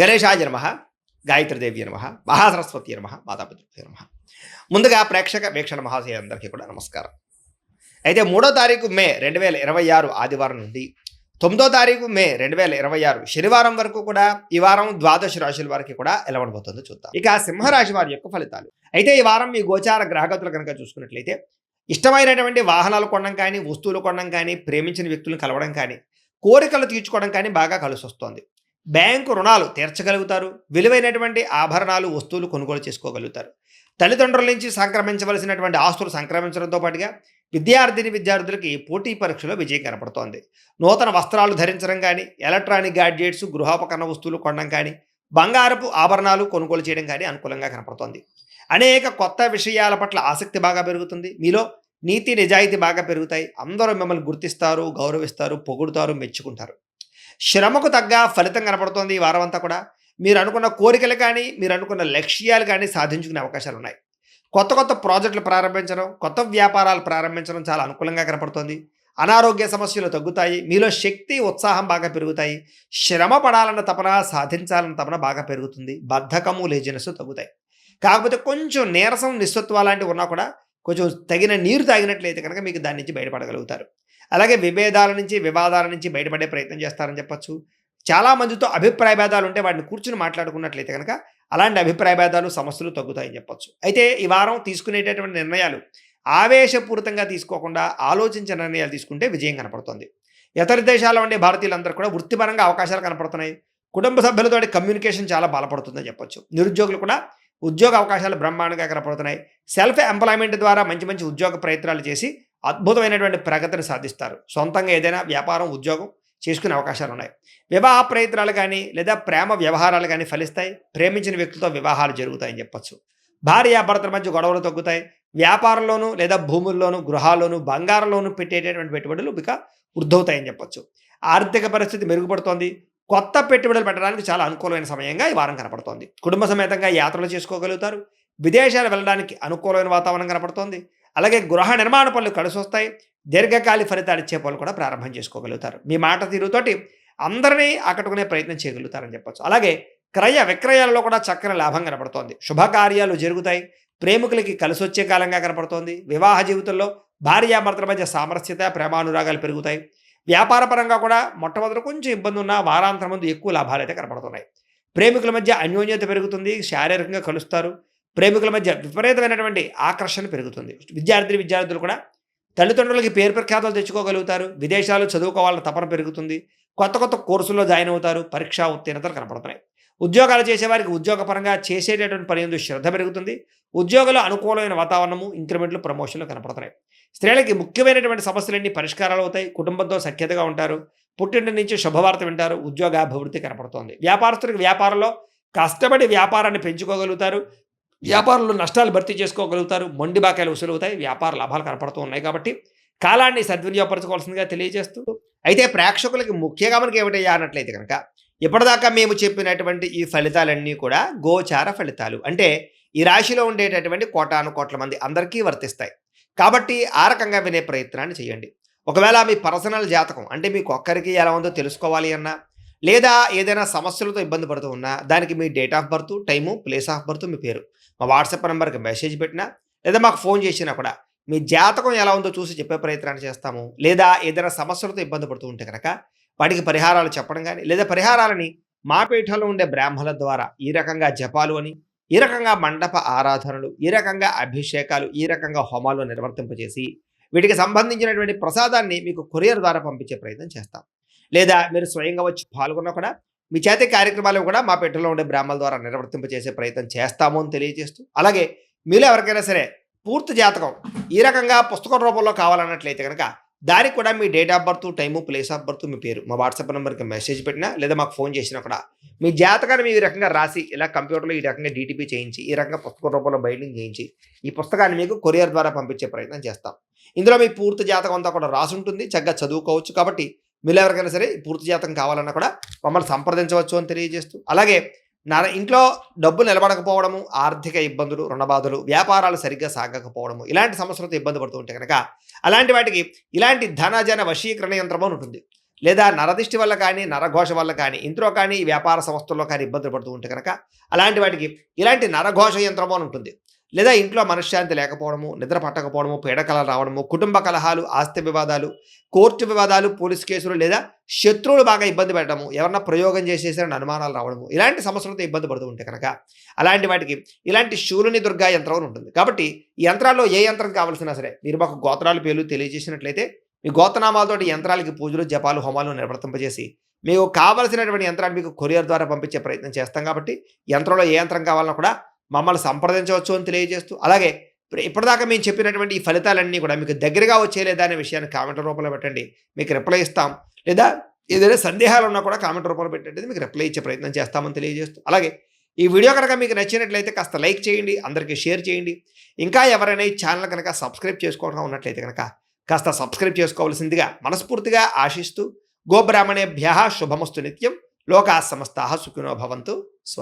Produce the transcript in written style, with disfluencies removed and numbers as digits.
గణేశాయ నమః, గాయత్రీదేవి నమః, మహాసరస్వతి నమః, మాతాపితృభ్యో నమః. ముందుగా ప్రేక్షక వీక్షణ మహాశయులందరికీ కూడా నమస్కారం. అయితే 3వ తారీఖు మే 2026 ఆదివారం నుండి 9వ తారీఖు మే 2026 శనివారం వరకు కూడా ఈ వారం ద్వాదశ రాశుల వారికి కూడా ఎలా ఉండబోతుందో చూద్దాం. ఇక సింహరాశి వారి యొక్క ఫలితాలు. అయితే ఈ వారం మీ గోచార గ్రహగతులు కనుక చూసుకున్నట్లయితే ఇష్టమైనటువంటి వాహనాలు కొనడం కానీ, వస్తువులు కొనడం కానీ, ప్రేమించిన వ్యక్తులను కలవడం కానీ, కోరికలు తీర్చుకోవడం కానీ బాగా కలిసి వస్తుంది. బ్యాంకు రుణాలు తీర్చగలుగుతారు. విలువైనటువంటి ఆభరణాలు, వస్తువులు కొనుగోలు చేసుకోగలుగుతారు. తల్లిదండ్రుల నుంచి సంక్రమించవలసినటువంటి ఆస్తులు సంక్రమించడంతో పాటుగా విద్యార్థులకి పోటీ పరీక్షలో విజయం కనపడుతోంది. నూతన వస్త్రాలు ధరించడం కానీ, ఎలక్ట్రానిక్ గ్యాడ్జెట్స్, గృహోపకరణ వస్తువులు కొనడం కానీ, బంగారపు ఆభరణాలు కొనుగోలు చేయడం కానీ అనుకూలంగా కనపడుతోంది. అనేక కొత్త విషయాల పట్ల ఆసక్తి బాగా పెరుగుతుంది. మీలో నీతి నిజాయితీ బాగా పెరుగుతాయి. అందరూ మిమ్మల్ని గుర్తిస్తారు, గౌరవిస్తారు, పొగుడుతారు, మెచ్చుకుంటారు. శ్రమకు తగ్గ ఫలితం కనపడుతోంది ఈ వారం అంతా కూడా. మీరు అనుకున్న కోరికలు కానీ, మీరు అనుకున్న లక్ష్యాలు కానీ సాధించుకునే అవకాశాలు ఉన్నాయి. కొత్త కొత్త ప్రాజెక్టులు ప్రారంభించడం, కొత్త వ్యాపారాలు ప్రారంభించడం చాలా అనుకూలంగా కనపడుతోంది. అనారోగ్య సమస్యలు తగ్గుతాయి. మీలో శక్తి, ఉత్సాహం బాగా పెరుగుతాయి. శ్రమ పడాలన్న తపన, సాధించాలన్న తపన బాగా పెరుగుతుంది. బద్ధకము, లేజినెస్ తగ్గుతాయి. కాకపోతే కొంచెం నీరసం, నిస్సత్వ లాంటివి ఉన్నా కూడా కొంచెం తగిన నీరు తాగినట్లయితే కనుక మీకు దాని నుంచి బయటపడగలుగుతారు. అలాగే విభేదాల నుంచి, వివాదాల నుంచి బయటపడే ప్రయత్నం చేస్తారని చెప్పొచ్చు. చాలామందితో అభిప్రాయ భేదాలు ఉంటే వాటిని కూర్చుని మాట్లాడుకున్నట్లయితే కనుక అలాంటి అభిప్రాయ భేదాలు, సమస్యలు తగ్గుతాయని చెప్పొచ్చు. అయితే ఈ వారం తీసుకునేటటువంటి నిర్ణయాలు ఆవేశపూరితంగా తీసుకోకుండా ఆలోచించిన నిర్ణయాలు తీసుకుంటే విజయం కనపడుతుంది. ఇతర దేశాల్లో ఉండే భారతీయులందరూ కూడా వృత్తిపరంగా అవకాశాలు కనపడుతున్నాయి. కుటుంబ సభ్యులతో కమ్యూనికేషన్ చాలా బలపడుతుందని చెప్పొచ్చు. నిరుద్యోగులు కూడా ఉద్యోగ అవకాశాలు బ్రహ్మాండంగా కనపడుతున్నాయి. సెల్ఫ్ ఎంప్లాయ్మెంట్ ద్వారా మంచి మంచి ఉద్యోగ ప్రయత్నాలు చేసి అద్భుతమైనటువంటి ప్రగతిని సాధిస్తారు. సొంతంగా ఏదైనా వ్యాపారం, ఉద్యోగం చేసుకునే అవకాశాలు ఉన్నాయి. వివాహ ప్రయత్నాలు కానీ లేదా ప్రేమ వ్యవహారాలు కానీ ఫలిస్తాయి. ప్రేమించిన వ్యక్తులతో వివాహాలు జరుగుతాయని చెప్పొచ్చు. భార్యాభర్తల మధ్య గొడవలు తగ్గుతాయి. వ్యాపారంలోనూ లేదా భూముల్లోనూ, గృహాల్లోనూ, బంగారంలోనూ పెట్టేటటువంటి పెట్టుబడులు ఇక వృద్ధవుతాయని చెప్పొచ్చు. ఆర్థిక పరిస్థితి మెరుగుపడుతోంది. కొత్త పెట్టుబడులు పెట్టడానికి చాలా అనుకూలమైన సమయంగా ఈ వారం కనపడుతోంది. కుటుంబ సమేతంగా యాత్రలు చేసుకోగలుగుతారు. విదేశాలు వెళ్ళడానికి అనుకూలమైన వాతావరణం కనపడుతోంది. అలాగే గృహ నిర్మాణ పనులు కలిసి వస్తాయి. దీర్ఘకాలిక ఫలితాలు ఇచ్చే పనులు కూడా ప్రారంభం చేసుకోగలుగుతారు. మీ మాట తీరుతోటి అందరినీ ఆకట్టుకునే ప్రయత్నం చేయగలుగుతారని చెప్పొచ్చు. అలాగే క్రయ విక్రయాలలో కూడా చక్కని లాభం కనపడుతోంది. శుభకార్యాలు జరుగుతాయి. ప్రేమికులకి కలిసి వచ్చే కాలంగా కనపడుతోంది. వివాహ జీవితంలో భార్యాభర్తల మధ్య సామరస్యత, ప్రేమానురాగాలు పెరుగుతాయి. వ్యాపార పరంగా కూడా మొట్టమొదటి కొంచెం ఇబ్బంది ఉన్న వారాంతరం ముందు ఎక్కువ లాభాలు అయితే కనపడుతున్నాయి. ప్రేమికుల మధ్య అన్యోన్యత పెరుగుతుంది. శారీరకంగా కలుస్తారు. ప్రేమికుల మధ్య విపరీతమైనటువంటి ఆకర్షణ పెరుగుతుంది. విద్యార్థులు కూడా తల్లిదండ్రులకి పేరు ప్రఖ్యాతలు తెచ్చుకోగలుగుతారు. విదేశాలు చదువుకోవాలన్న తపన పెరుగుతుంది. కొత్త కొత్త కోర్సుల్లో జాయిన్ అవుతారు. పరీక్షా ఉత్తీర్ణతలు కనపడుతున్నాయి. ఉద్యోగాలు చేసేవారికి ఉద్యోగపరంగా చేసేటటువంటి పని యందు శ్రద్ధ పెరుగుతుంది. ఉద్యోగంలో అనుకూలమైన వాతావరణము, ఇంక్రిమెంట్లు, ప్రమోషన్లు కనపడుతున్నాయి. స్త్రీలకి ముఖ్యమైనటువంటి సమస్యలన్నీ పరిష్కారాలు అవుతాయి. కుటుంబంతో సఖ్యతగా ఉంటారు. పుట్టింటి నుంచి శుభవార్త వింటారు. ఉద్యోగాభివృద్ధి కనపడుతోంది. వ్యాపారస్తులకు వ్యాపారంలో కష్టపడి వ్యాపారాన్ని పెంచుకోగలుగుతారు. వ్యాపారంలో నష్టాలు భర్తీ చేసుకోగలుగుతారు. మొండి బాకాయలు వసూలవుతాయి. వ్యాపార లాభాలు కనపడుతూ ఉన్నాయి. కాబట్టి కాలాన్ని సద్వినియోగపరచుకోవాల్సిందిగా తెలియజేస్తూ, అయితే ప్రేక్షకులకి ముఖ్యంగా మనకి ఏమిటయ్యా అన్నట్లయితే కనుక ఇప్పటిదాకా మేము చెప్పినటువంటి ఈ ఫలితాలన్నీ కూడా గోచార ఫలితాలు. అంటే ఈ రాశిలో ఉండేటటువంటి కోటాను కోట్ల మంది అందరికీ వర్తిస్తాయి. కాబట్టి ఆ రకంగా వినే ప్రయత్నాన్ని చేయండి. ఒకవేళ మీ పర్సనల్ జాతకం అంటే మీకు ఒక్కరికి ఎలా ఉందో తెలుసుకోవాలి అన్నా, లేదా ఏదైనా సమస్యలతో ఇబ్బంది పడుతూ ఉన్నా దానికి మీ date of birth, time, place of birth, మీ పేరు మా వాట్సాప్ నెంబర్కి మెసేజ్ పెట్టినా లేదా మాకు ఫోన్ చేసినా కూడా మీ జాతకం ఎలా ఉందో చూసి చెప్పే ప్రయత్నాన్ని చేస్తాము. లేదా ఏదైనా సమస్యలతో ఇబ్బంది పడుతూ ఉంటే కనుక వాటికి పరిహారాలు చెప్పడం కానీ, లేదా పరిహారాలని మా పీఠంలో ఉండే బ్రాహ్మణుల ద్వారా ఈ రకంగా జపాలు అని, ఈ రకంగా మండప ఆరాధనలు, ఈ రకంగా అభిషేకాలు, ఈ రకంగా హోమాలు నిర్వర్తింపజేసి వీటికి సంబంధించినటువంటి ప్రసాదాన్ని మీకు కొరియర్ ద్వారా పంపించే ప్రయత్నం చేస్తాం. లేదా మీరు స్వయంగా వచ్చి పాల్గొన్నా కూడా మీ చేతి కార్యక్రమాలు కూడా మా పీఠంలో ఉండే బ్రాహ్మణుల ద్వారా నిర్వర్తింపజేసే ప్రయత్నం చేస్తాము అని తెలియజేస్తూ, అలాగే మీలో ఎవరికైనా సరే పూర్తి జాతకం ఈ రకంగా పుస్తకం రూపంలో కావాలన్నట్లయితే కనుక దానికి కూడా మీ date of birth, time, place of birth, మీ పేరు మా వాట్సాప్ నెంబర్కి మెసేజ్ పెట్టినా లేదా మాకు ఫోన్ చేసినా కూడా మీ జాతకాన్ని మీ ఈ రకంగా రాసి ఇలా కంప్యూటర్లో ఈ రకంగా డీటీపీ చేయించి ఈ రకంగా పుస్తకం రూపంలో బైండింగ్ చేయించి ఈ పుస్తకాన్ని మీకు కొరియర్ ద్వారా పంపించే ప్రయత్నం చేస్తాం. ఇందులో మీ పూర్తి జాతకం అంతా కూడా రాసి ఉంటుంది. చక్కగా చదువుకోవచ్చు. కాబట్టి మీరు ఎవరికైనా సరే పూర్తి జాతకం కావాలన్నా కూడా మమ్మల్ని సంప్రదించవచ్చు అని తెలియజేస్తూ, అలాగే ఇంట్లో డబ్బు నిలబడకపోవడము, ఆర్థిక ఇబ్బందులు, రుణబాధలు, వ్యాపారాలు సరిగ్గా సాగకపోవడము, ఇలాంటి సమస్యలతో ఇబ్బంది పడుతూ ఉంటే కనుక అలాంటి వాటికి ఇలాంటి ధనజన వశీకరణ యంత్రం అని ఉంటుంది. లేదా నరదిష్టి వల్ల కానీ, నరఘోష వల్ల కానీ, ఇంట్లో కానీ, ఈ వ్యాపార సంస్థల్లో కానీ ఇబ్బందులు పడుతూ ఉంటే కనుక అలాంటి వాటికి ఇలాంటి నరఘోష యంత్రము అని ఉంటుంది. లేదా ఇంట్లో మనశ్శాంతి లేకపోవడము, నిద్ర పట్టకపోవడము, పీడకలలు రావడము, కుటుంబ కలహాలు, ఆస్తి వివాదాలు, కోర్టు వివాదాలు, పోలీస్ కేసులు, లేదా శత్రువులు బాగా ఇబ్బంది పెట్టడము, ఎవరన్నా ప్రయోగం చేసేసారని అనుమానాలు రావడము, ఇలాంటి సమస్యలతో ఇబ్బంది పడుతూ ఉంటే కనుక అలాంటి వాటికి ఇలాంటి శూలుని దుర్గా యంత్రం అని ఉంటుంది. కాబట్టి ఈ యంత్రాల్లో ఏ యంత్రం కావాల్సినా సరే మీరు మాకు గోత్రాలు పేర్లు తెలియజేసినట్లయితే మీ గోత్రనామాలతోటి యంత్రాలకి పూజలు, జపాలు, హోమాలు నిర్వర్తింపజేసి మీకు కావలసినటువంటి యంత్రాన్ని మీకు కొరియర్ ద్వారా పంపించే ప్రయత్నం చేస్తాం. కాబట్టి యంత్రంలో ఏ యంత్రం కావాలన్నా కూడా మమ్మల్ని సంప్రదించవచ్చు అని తెలియజేస్తూ, అలాగే ఇప్పటిదాకా మేము చెప్పినటువంటి ఈ ఫలితాలన్నీ కూడా మీకు దగ్గరగా వచ్చేలేదా అనే విషయాన్ని కామెంట్ రూపంలో పెట్టండి, మీకు రిప్లై ఇస్తాం. లేదా ఏదైనా సందేహాలు ఉన్నా కూడా కామెంట్ రూపంలో పెట్టండి, మీకు రిప్లై ఇచ్చే ప్రయత్నం చేస్తామని తెలియజేస్తూ, అలాగే ఈ వీడియో కనుక మీకు నచ్చినట్లయితే కాస్త లైక్ చేయండి, అందరికీ షేర్ చేయండి. ఇంకా ఎవరైనా ఈ ఛానల్ కనుక సబ్స్క్రైబ్ చేసుకోవడం ఉన్నట్లయితే కనుక కాస్త సబ్స్క్రైబ్ చేసుకోవాల్సిందిగా మనస్ఫూర్తిగా ఆశిస్తూ, గోబ్రాహ్మణేభ్యః శుభమస్తు నిత్యం, లోకాః సమస్తాః సుఖినో భవంతు. స్వస్తి.